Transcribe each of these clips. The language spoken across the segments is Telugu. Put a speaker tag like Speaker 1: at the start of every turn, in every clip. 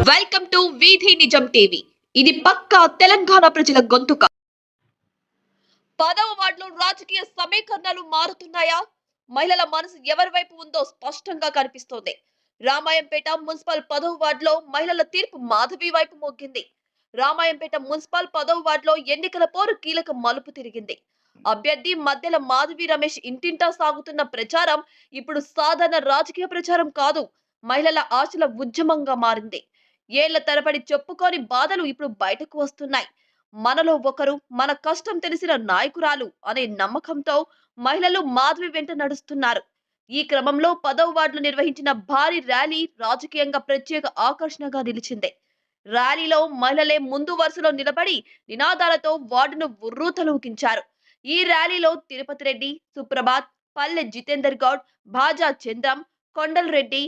Speaker 1: వెల్కమ్ టు వీధి నిజం టీవీ. ఇది పక్కా తెలంగాణ ప్రజల గొంతుక. 10వ వార్డులో రాజకీయ సమీకరణాలు మారుతున్నాయా? మహిళల మనసు ఎవరి వైపు ఉందో స్పష్టంగా కనిపిస్తోంది. రామాయంపేట మున్సిపల్ 10వ వార్డులో మహిళల తీర్పు మాధవి వైపు మోగింది. రామాయంపేట మున్సిపల్ 10వ వార్డులో ఎన్నికల పోరు కీలక మలుపు తిరిగింది. అభ్యర్థి మద్దెల మాధవి రమేష్ ఇంటింటా సాగుతున్న ప్రచారం ఇప్పుడు సాధారణ రాజకీయ ప్రచారం కాదు, మహిళల ఆశల ఉద్యమంగా మారింది. ఏళ్ల తరబడి చెప్పుకోని బాధలు ఇప్పుడు బయటకు వస్తున్నాయి. మనలో ఒకరు, మన కష్టం తెలిసిన నాయకురాలు అనే నమ్మకంతో మహిళలు మాధవి వెంట నడుస్తున్నారు. ఈ క్రమంలో 10వ వార్డులో నిర్వహించిన భారీ ర్యాలీ రాజకీయంగా ప్రత్యేక ఆకర్షణగా నిలిచింది. ర్యాలీలో మహిళలే ముందు వరుసలో నిలబడి నినాదాలతో వార్డును ఉర్రూతలూగించారు. ఈ ర్యాలీలో తిరుపతి రెడ్డి, సుప్రభాత్, పల్లె జితేందర్ గౌడ్, భాజా చంద్రం, కొండల్ రెడ్డి,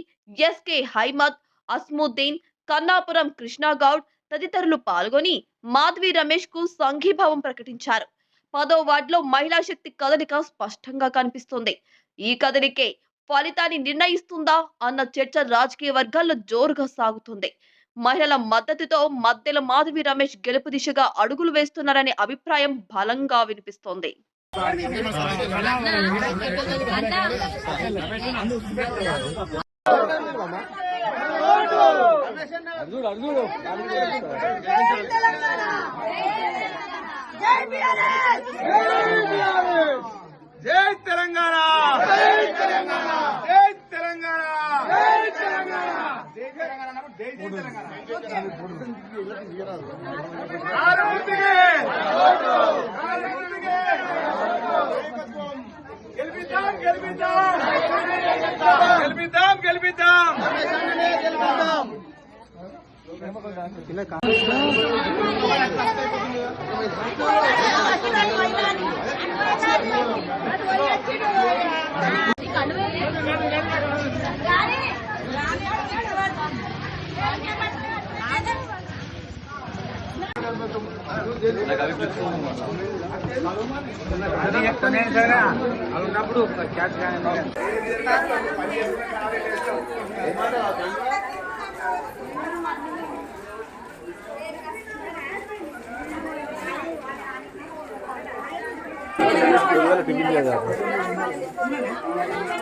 Speaker 1: ఎస్కే హైమద్, అస్ముద్దీన్, కన్నాపురం కృష్ణగౌడ్ తదితరులు పాల్గొని మాధవి రమేష్ కు సంఘీభావం ప్రకటించారు. 10వ వార్డులో మహిళా శక్తి కదలిక స్పష్టంగా కనిపిస్తుంది. ఈ కదలికే ఫలితాన్ని నిర్ణయిస్తుందా అన్న చర్చ రాజకీయ వర్గాల్లో జోరుగా సాగుతుంది. మహిళల మద్దతుతో మద్దెల మాధవి రమేష్ గెలుపు దిశగా అడుగులు వేస్తున్నారనే అభిప్రాయం బలంగా వినిపిస్తోంది.
Speaker 2: జై తెలంగాణ, జై తెలంగాణ, జై తెలంగాణ, జై తెలంగాణ, జై తెలంగాణ, జై తెలంగాణ. గెలిపిద్దాం, గెలిపిద్దాం, గెలిపిద్దాం, గెలిపిద్దాం. ఉన్నప్పుడు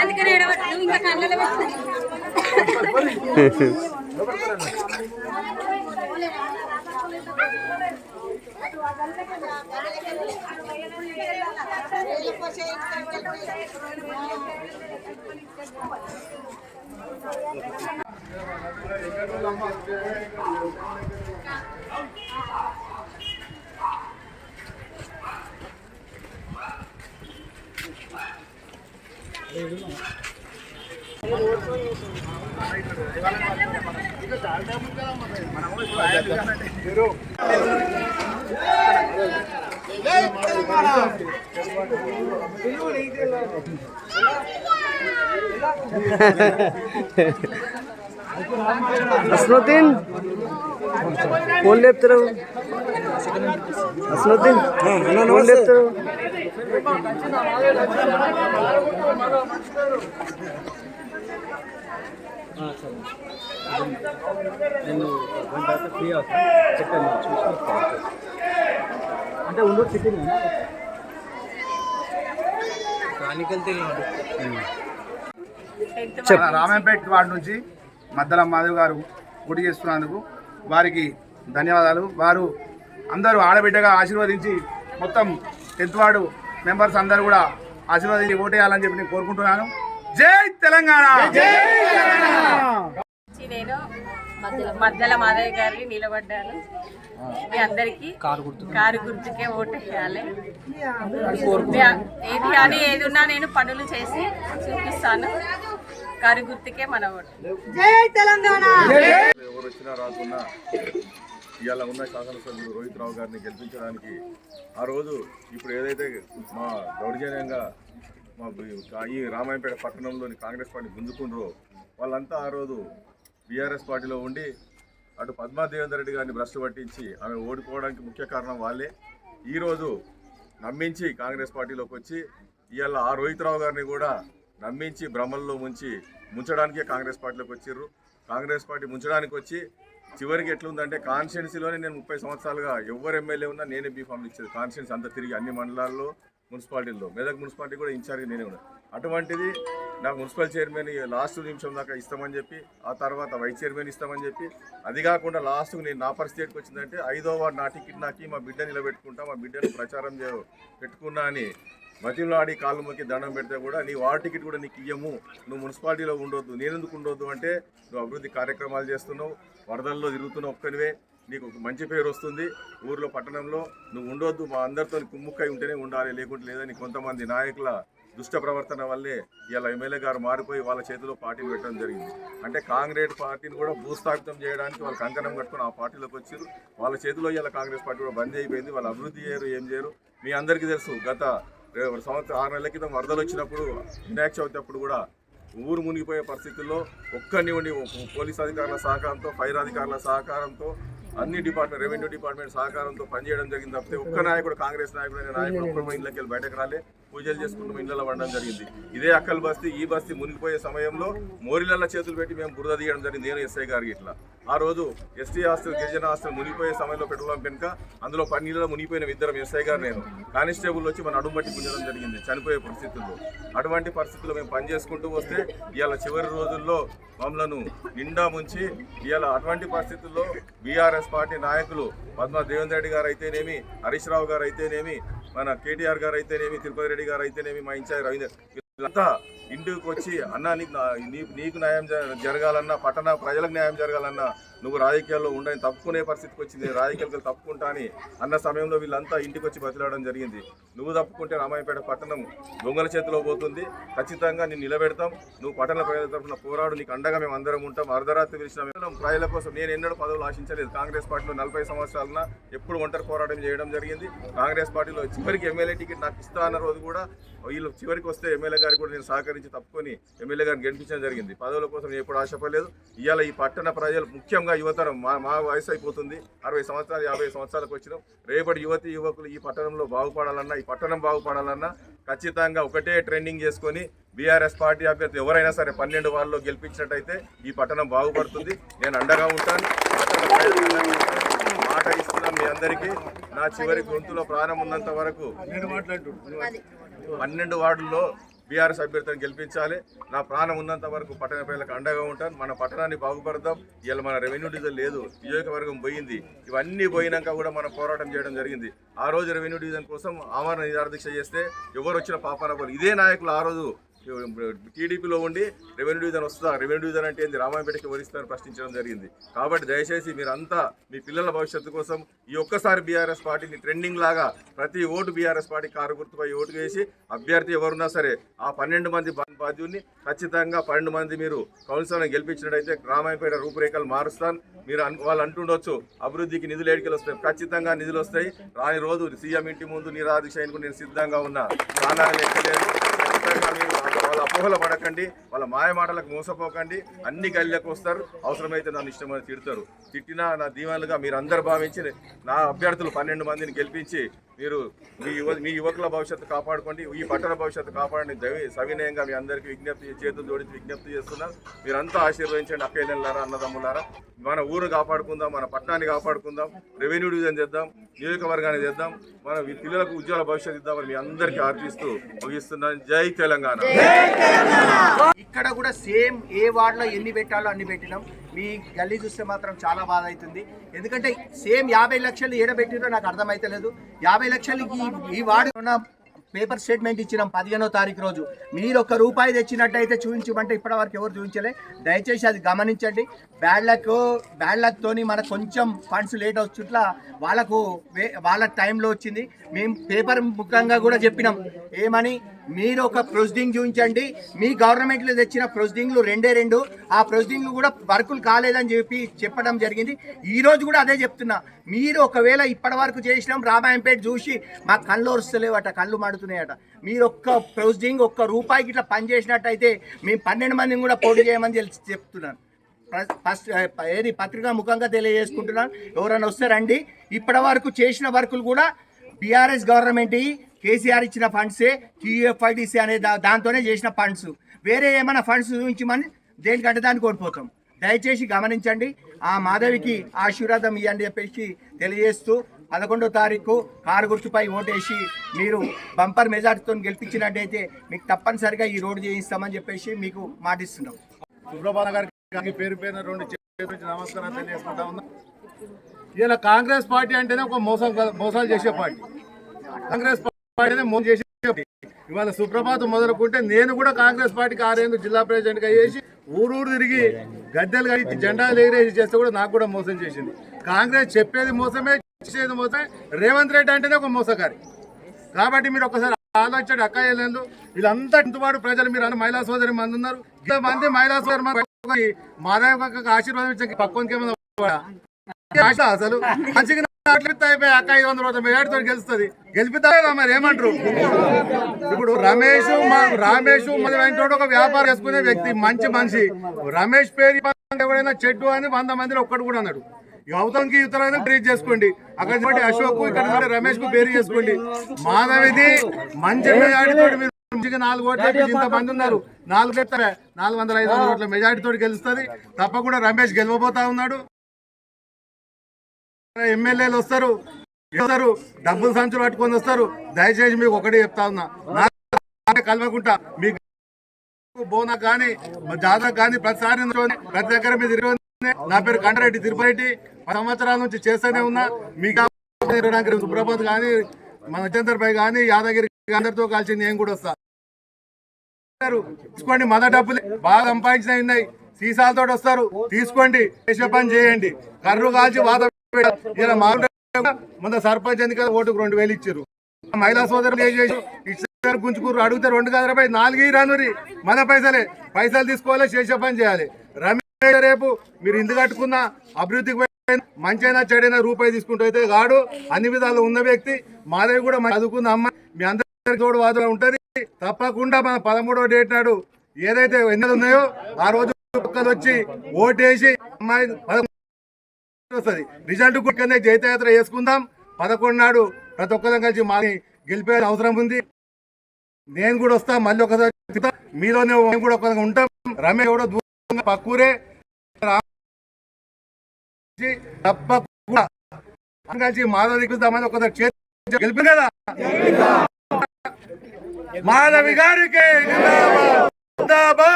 Speaker 3: అందుకనే ఇంకా కళ్ళలో
Speaker 4: అస్నుద్దీన్ ఫోన్ లేపుతారు. అస్నుద్దీన్ ఫోన్ లేపుతారు.
Speaker 5: నేను ఫ్రీ అవుతాను చెప్పాను చూసి అంటే ఉండు సిట్టింగ్
Speaker 2: రామాయంపేట వార్డు నుంచి మద్దెల మాధవ్ గారు పోటీ చేస్తున్నందుకు వారికి ధన్యవాదాలు. వారు అందరూ ఆడబిడ్డగా ఆశీర్వదించి మొత్తం 10th వార్డు మెంబర్స్ అందరూ కూడా ఆశీర్వదించి ఓటేయాలని చెప్పి నేను కోరుకుంటున్నాను. జై తెలంగాణ.
Speaker 3: నేను మద్దెల మాధవి గారికి నిలబడ్డాను. మీ అందరికీ కారు గుర్తుకే ఓటు వేయాలి. ఏది కానీ ఏది ఉన్నా నేను పనులు చేసి చూపిస్తాను. కారు గుర్తుకే మన ఓటు. జై తెలంగాణ.
Speaker 6: ఎవరు వచ్చినా రాకున్నా ఇవాళ ఉన్న శాసనసభ్యులు రోహిత్ రావు గారిని గెలిపించడానికి ఆ రోజు ఇప్పుడు ఏదైతే మా దౌర్జన్యంగా మా ఈ రామాయంపేట పట్టణంలోని కాంగ్రెస్ పార్టీ గుంజుకుండ్రో వాళ్ళంతా ఆ రోజు బీఆర్ఎస్ పార్టీలో ఉండి అటు పద్మా దేవేందర్ రెడ్డి గారిని భ్రష్టు పట్టించి ఆమె ఓడిపోవడానికి ముఖ్య కారణం వాళ్ళే. ఈరోజు నమ్మించి కాంగ్రెస్ పార్టీలోకి వచ్చి ఇవాళ ఆ రోహిత్ రావు గారిని కూడా నమ్మించి భ్రమల్లో ముంచి ముంచడానికే కాంగ్రెస్ పార్టీలోకి వచ్చిర్రు. కాంగ్రెస్ పార్టీ ముంచడానికి వచ్చి చివరికి ఎట్లుందంటే కాన్స్టిట్యున్సీలోనే నేను 30 సంవత్సరాలుగా ఎవరు ఎమ్మెల్యే ఉన్నా నేనే బీఫామ్లు ఇచ్చేది. కాన్స్టిట్యున్సీ అంతా తిరిగి అన్ని మండలాల్లో, మున్సిపాలిటీల్లో, మెదక్ మున్సిపాలిటీ కూడా ఇన్ఛార్జ్ నేనే ఉన్నా. అటువంటిది నాకు మున్సిపల్ చైర్మన్ లాస్ట్ నిమిషం దాకా ఇస్తామని చెప్పి, ఆ తర్వాత వైస్ చైర్మన్ ఇస్తామని చెప్పి, అది కాకుండా లాస్ట్కు నేను నా పరిస్థితికి వచ్చిందంటే 5వ వార్డు నా టికెట్ నాకి మా బిడ్డ నిలబెట్టుకుంటా, మా బిడ్డను ప్రచారం పెట్టుకున్నా అని మతిలాడి కాళ్ళు మొక్కి దండం పెడితే కూడా నీ వార్డు టికెట్ కూడా నీకు ఇయ్యము, నువ్వు మున్సిపాలిటీలో ఉండొద్దు. నేనెందుకు ఉండొద్దు అంటే నువ్వు అభివృద్ధి కార్యక్రమాలు చేస్తున్నావు, వరదల్లో తిరుగుతున్నావు, ఒక్కనివే నీకు ఒక మంచి పేరు వస్తుంది ఊర్లో పట్టణంలో, నువ్వు ఉండొద్దు, మా అందరితో కుమ్ముక్కై ఉంటేనే ఉండాలి, లేకుంటే లేదని కొంతమంది నాయకుల దుష్ట ప్రవర్తన వల్లే ఇలా ఎమ్మెల్యే గారు మారిపోయి వాళ్ళ చేతిలో పార్టీని పెట్టడం జరిగింది. అంటే కాంగ్రెస్ పార్టీని కూడా భూస్థాపితం చేయడానికి వాళ్ళు కంకణం కట్టుకుని ఆ పార్టీలోకి వచ్చారు. వాళ్ళ చేతిలో ఇలా కాంగ్రెస్ పార్టీ కూడా బంద్ అయిపోయింది. వాళ్ళు అభివృద్ధి చేయరు, ఏం చేయరు. మీ అందరికీ తెలుసు, గత 6 నెలల క్రితం వరదలు వచ్చినప్పుడు, వినాయక చవితి అప్పుడు కూడా ఊరు మునిగిపోయే పరిస్థితుల్లో ఒక్కరిని ఉండి పోలీస్ అధికారుల సహకారంతో, ఫైర్ అధికారుల సహకారంతో, అన్ని డిపార్ట్మెంట్, రెవెన్యూ డిపార్ట్మెంట్ సహకారంతో పనిచేయడం జరిగింది. తప్పితే ఒక్క నాయకుడు, కాంగ్రెస్ నాయకుడైన నాయకుడు ఒక్కరు ఇళ్ళకి వెళ్ళి బయటకు రాలే, పూజలు చేసుకుంటూ ఇళ్ళలో పడడం జరిగింది. ఇదే అక్కల్ బస్తీ, ఈ బస్తీ మునిగిపోయే సమయంలో మోరిలల్ల చేతులు పెట్టి మేము బురద తీయడం జరిగింది. నేను ఎస్ఐ గారికి ఇట్లా ఆ రోజు ఎస్టీ హాస్టల్, గిరిజన హాస్టల్ మునిగిపోయే సమయంలో పెట్రోల్ కనుక అందులో 10 నీళ్ళలో మునిగిపోయిన ఇద్దరం, ఎస్ఐ గారు నేను, కానిస్టేబుల్ వచ్చి మన అడుగుబట్టి పుంజడం జరిగింది చనిపోయే పరిస్థితుల్లో. అటువంటి పరిస్థితుల్లో మేము పనిచేసుకుంటూ వస్తే ఇవాళ చివరి రోజుల్లో మమ్మలను నిండా ముంచి ఇవాళ అటువంటి పరిస్థితుల్లో బీఆర్ఎస్ పార్టీ నాయకులు పద్మా దేవేంద్ర రెడ్డి గారు అయితేనేమి, హరీష్ రావు గారు అయితేనేమి, మన కేటీఆర్ గారు అయితేనేమి, తిరుపతి రెడ్డి గారు అయితేనేమి, మా ఇన్ఛార్జ్ రవీంద్ర, వీళ్ళంతా ఇంటికి వచ్చి అన్నా నీకు న్యాయం జరగాలన్నా, పట్టణ ప్రజలకు న్యాయం జరగాలన్నా నువ్వు రాజకీయాల్లో ఉండని తప్పుకునే పరిస్థితికి వచ్చింది, రాజకీయాలకు తప్పుకుంటా అని అన్న సమయంలో వీళ్ళంతా ఇంటికి వచ్చి బతిలాడడం జరిగింది. నువ్వు తప్పుకుంటే రామాయపేట పట్టణం దొంగల చేతిలో పోతుంది, ఖచ్చితంగా నేను నిలబెడతాం, నువ్వు పట్టణ ప్రజల తరఫున పోరాడు, నీకు అండగా మేము అందరం ఉంటాం. అర్ధరాత్రి పిలిచిన ప్రజల కోసం నేను ఎన్నడూ పదవులు ఆశించలేదు. కాంగ్రెస్ పార్టీలో 40 సంవత్సరాలన ఎప్పుడు ఒంటరి పోరాటం చేయడం జరిగింది. కాంగ్రెస్ పార్టీలో చివరికి ఎమ్మెల్యే టికెట్ నాకు ఇస్తా అన్న రోజు కూడా వీళ్ళు చివరికి వస్తే ఎమ్మెల్యే గారికి కూడా నేను సహకరించి తప్పుకొని ఎమ్మెల్యే గారిని గెలిపించడం జరిగింది. పదవుల కోసం నేను ఎప్పుడు ఆశపడలేదు. ఇవాళ ఈ పట్టణ ప్రజలు, ముఖ్యంగా యువతరం, మా వయసు అయిపోతుంది, 60 సంవత్సరాలు 50 సంవత్సరాలకు వచ్చినాం. రేపటి యువతి యువకులు ఈ పట్టణంలో బాగుపడాలన్నా, ఈ పట్టణం బాగుపడాలన్నా ఖచ్చితంగా ఒకటే ట్రెండింగ్ చేసుకొని బీఆర్ఎస్ పార్టీ అభ్యర్థి ఎవరైనా సరే 12 వార్డులో గెలిపించినట్టయితే ఈ పట్టణం బాగుపడుతుంది. నేను అండగా ఉంటాను, మాట ఇస్తున్నాం మీ అందరికీ. నా చివరి గొంతులో ప్రాణం ఉన్నంత వరకు 12 వార్డుల్లో బీఆర్ఎస్ అభ్యర్థిని గెలిపించాలి. నా ప్రాణం ఉన్నంత వరకు పట్టణ ప్రజలకు అండగా ఉంటాను. మన పట్టణాన్ని బాగుపడదాం. ఇవాళ మన రెవెన్యూ డివిజన్ లేదు, నియోజకవర్గం పోయింది. ఇవన్నీ పోయినాక కూడా మనం పోరాటం చేయడం జరిగింది. ఆ రోజు రెవెన్యూ డివిజన్ కోసం ఆమరణ నిరాదీక్ష చేస్తే ఎవరు వచ్చిన పాపాన పోలు. ఇదే నాయకులు ఆ రోజు టీడీపీలో ఉండి రెవెన్యూ డివిజన్ వస్తుందా, రెవెన్యూ డివిజన్ అంటే ఏంది, రామాయపేటకి ఎవరిస్తారని ప్రశ్నించడం జరిగింది. కాబట్టి దయచేసి మీరంతా మీ పిల్లల భవిష్యత్తు కోసం ఈ ఒక్కసారి బీఆర్ఎస్ పార్టీని ట్రెండింగ్ లాగా ప్రతి ఓటు బీఆర్ఎస్ పార్టీ కారు గుర్తుపై ఓటు వేసి అభ్యర్థి ఎవరున్నా సరే ఆ 12 మంది బాధ్యుల్ని ఖచ్చితంగా 12 మంది మీరు కౌన్సిలర్ని గెలిపించినట్టయితే రామాయపేట రూపురేఖలు మారుస్తాను. మీరు వాళ్ళు అంటుండొచ్చు అభివృద్ధికి నిధులు ఏడికలు వస్తాయి, ఖచ్చితంగా నిధులు వస్తాయి. రాని రోజు సీఎం ఇంటి ముందు నిరాదీక్ష నేను సిద్ధంగా ఉన్నా. ప్రాణాలు ఎక్కలేదు. ఖచ్చితంగా మీరు వాళ్ళ అపోహలు పడకండి, వాళ్ళ మాయ మాటలకు మోసపోకండి. అన్ని గల్లీలకు వస్తారు, అవసరమైతే నన్ను ఇష్టమని తిడతారు. తిట్టినా నా దీవెనలుగా మీరు అందరు భావించి నా అభ్యర్థులు 12 మందిని గెలిపించి మీరు మీ యువకుల భవిష్యత్తు కాపాడుకోండి, ఈ పట్టణ భవిష్యత్తు కాపాడండి. సవినయంగా మీ అందరికీ చేతులు జోడించి విజ్ఞప్తి చేస్తున్నాను. మీరంతా ఆశీర్వదించండి అక్కయ్యలారా, అన్నదమ్ములారా. మన ఊరు కాపాడుకుందాం, మన పట్టణాన్ని కాపాడుకుందాం, రెవెన్యూ డివిజన్ చేద్దాం, నియోజకవర్గాన్ని చేద్దాం, మన పిల్లలకు ఉజ్వల భవిష్యత్తు ఇద్దామని మీ అందరికీ ఆర్పిస్తూ ముగిస్తున్నాను. జై తెలంగాణ.
Speaker 7: ఇక్కడ కూడా సేమ్ ఏ వార్డులో ఎన్ని పెట్టాలో అన్ని పెట్టినాం. మీ గల్లీ చూస్తే మాత్రం చాలా బాధ అవుతుంది. ఎందుకంటే సేమ్ 50 లక్షలు ఏడబెట్టిరో నాకు అర్థమైతలేదు. 50 లక్షలకి ఈ వార్డు పేపర్ స్టేట్మెంట్ ఇచ్చినాం 15వ తారీఖు రోజు. మీరు ₹1 తెచ్చినట్టయితే చూపించమంటే ఇప్పటివరకు ఎవరు చూపించలే. దయచేసి అది గమనించండి. బ్యాడ్ లక్ తోని మనకు కొంచెం ఫండ్స్ లేట్ వచ్చుట్లా వాళ్ళ టైంలో వచ్చింది. మేము పేపర్ ముఖంగా కూడా చెప్పినాం ఏమని, మీరు ఒక ప్రొసీడింగ్ చూపించండి. మీ గవర్నమెంట్లో తెచ్చిన ప్రొసీడింగ్లు 2 ఆ ప్రొసీడింగ్లు కూడా వర్కులు కాలేదని చెప్పడం జరిగింది. ఈ రోజు కూడా అదే చెప్తున్నా. మీరు ఒకవేళ ఇప్పటి వరకు చేసినాం రామాయంపేట చూసి మా కళ్ళు వస్తలేవట, కళ్ళు మాడుతున్నాయట. మీరు ఒక్క ప్రొసీడింగ్ ₹1 ఇట్లా పని చేసినట్టయితే మేము 12 మందిని కూడా పోటీ చేయమని చెప్తున్నాను. ఫస్ట్ పత్రికా ముఖంగా తెలియజేసుకుంటున్నాను. ఎవరైనా వస్తే రండి. ఇప్పటి వరకు చేసిన వర్కులు కూడా బీఆర్ఎస్ గవర్నమెంట్ కేసీఆర్ ఇచ్చిన ఫండ్సే, QFIDC అనే దాంతోనే చేసిన ఫండ్స్. వేరే ఏమైనా ఫండ్స్ చూపించమని దేనికంటే దాన్ని కోల్పోతాం. దయచేసి గమనించండి. ఆ మాధవికి ఆశీర్వాదం ఇవ్వండి చెప్పేసి తెలియజేస్తూ 11వ తారీఖు కారు గుర్తుపై ఓటేసి మీరు బంపర్ మెజార్టీతో గెలిపించినట్టయితే మీకు తప్పనిసరిగా ఈ రోడ్డు చేయిస్తామని చెప్పేసి మీకు మాటిస్తున్నాం.
Speaker 2: సుబ్రహ్మణ్య గారికి పేరు పేరున రెండు చేతుల నమస్కారం తెలియజేసుకుంటా ఉన్నా. ఇలా కాంగ్రెస్ పార్టీ అంటేనే ఒక మోసాలు చేసే పార్టీ. కాంగ్రెస్ పార్టీ మోసం చేసే పార్టీ. ఇవాళ సుప్రభాతం మొదలుకుంటే నేను కూడా కాంగ్రెస్ పార్టీకి 6 ఏళ్ళు జిల్లా ప్రెసిడెంట్గా చేసి ఊరు తిరిగి గద్దెలు కడిగి జెండాలు ఎగిరేసి చేస్తే కూడా నాకు కూడా మోసం చేసింది. కాంగ్రెస్ చెప్పేది మోసమే, చేసేది మోసమే. రేవంత్ రెడ్డి అంటేనే ఒక మోసగారి. కాబట్టి మీరు ఒకసారి ఆలోచించండి. అక్కయ్యలేదు వీళ్ళంతా ఇంతవాడు ప్రజలు, మీరు అన్న మహిళా సోదరి మంది ఉన్నారు. ఇంతమంది మహిళా సోదరి మాధవ ఆశీర్వాదం ఇచ్చే పక్కనకేమన్నా అసలు మంచిగా అయిపోయి అక్క 500 మెజార్టీతో గెలుస్తుంది. గెలిపితే మరి ఏమంటారు? ఇప్పుడు రమేష్ మన వెంటోడు ఒక వ్యాపారం చేసుకునే వ్యక్తి, మంచి మనిషి. రమేష్ పేరు ఎవరైనా చెడ్డు అని 100 మందిలో ఒక్కడు కూడా అన్నాడు. అవతలకి ఇతరులను బ్రీచ్ చేసుకోండి. అక్కడ అశోక్ ఇక్కడ రమేష్ కు పేరు చేసుకోండి. మాధవిది మంచి మెజార్టీతో మీరు మంచిగా 4 ఓట్లు ఇంతమంది ఉన్నారు. 400-500 ఓట్ల మెజార్టీతో గెలుస్తుంది. తప్పకుండా రమేష్ గెలవబోతా ఉన్నాడు. ఎమ్మెల్యేలు వస్తారు, డబ్బులు సంచులు పట్టుకొని వస్తారు. దయచేసి మీకు ఒకటే చెప్తా ఉన్నా, కలవకుండా మీకు బోనా కానీ జాతర కానీ ప్రతిసారి ప్రతి దగ్గర మీద తిరిగి. నా పేరు కంటారెడ్డి తిరుపతి. 10 సంవత్సరాల నుంచి చేస్తూనే ఉన్నా. మీకు సుప్రభాత్ కానీ మన చంద్ర భాయ్ కానీ యాదగిరి అందరితో కలిసి నేను కూడా వస్తా. తీసుకోండి, మన డబ్బులు బాగా సంపాదించినవి ఉన్నాయి. సీసాలతో వస్తారు, తీసుకోండి, చేసే పని చేయండి. కర్రు కాల్చి వాత ఇలా మొన్న సర్పంచ్ ఎన్నికల ఓటుకు 2000 ఇచ్చారు. మహిళా సోదరులు ఇచ్చారు, గుంజుకూరు అడిగితే 2 కాదు 4 రానురి. మన పైసలు తీసుకోవాలి, చేసే పని చేయాలి. రమేష్ రేపు మీరు ఇందు కట్టుకున్న అభివృద్ధికి మంచైనా చెడైనా రూపాయి తీసుకుంటూ అయితే కాడు. అన్ని విధాలు ఉన్న వ్యక్తి. మాదేవి కూడా చదువుకున్న అమ్మ, మీ అందరికీ కూడా వాదన ఉంటుంది. తప్పకుండా మన 13వ డేట్ నాడు ఏదైతే ఎన్నికలు ఉన్నాయో ఆ రోజు వచ్చి ఓటేసి అమ్మాయి వస్తుంది. రిజల్ట్ కూడా జైతయాత్ర చేసుకుందాం. 11 నాడు ప్రతి ఒక్కరం కలిసి మాని గెలిపే అవసరం ఉంది. నేను కూడా వస్తా, మళ్ళీ ఒకసారి మీలోనే మేము కూడా ఒకసారి ఉంటాం. రమేష్ కూడా దూరంగా పక్కూరే. తప్పకుండా కలిసి మాధవి దిగుతామని ఒకసారి చేతి గెలిపి కదా. మాధవి గారికి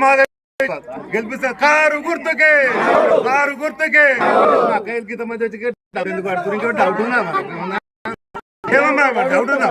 Speaker 2: మాధవి గెలిపిస్తారు. కారు గుర్తుకే గీత మధ్య ఎందుకు అడుగుతుంది? ఇంకో డౌట్ ఉందా? ఏమమ్మా డౌట్ ఉందా?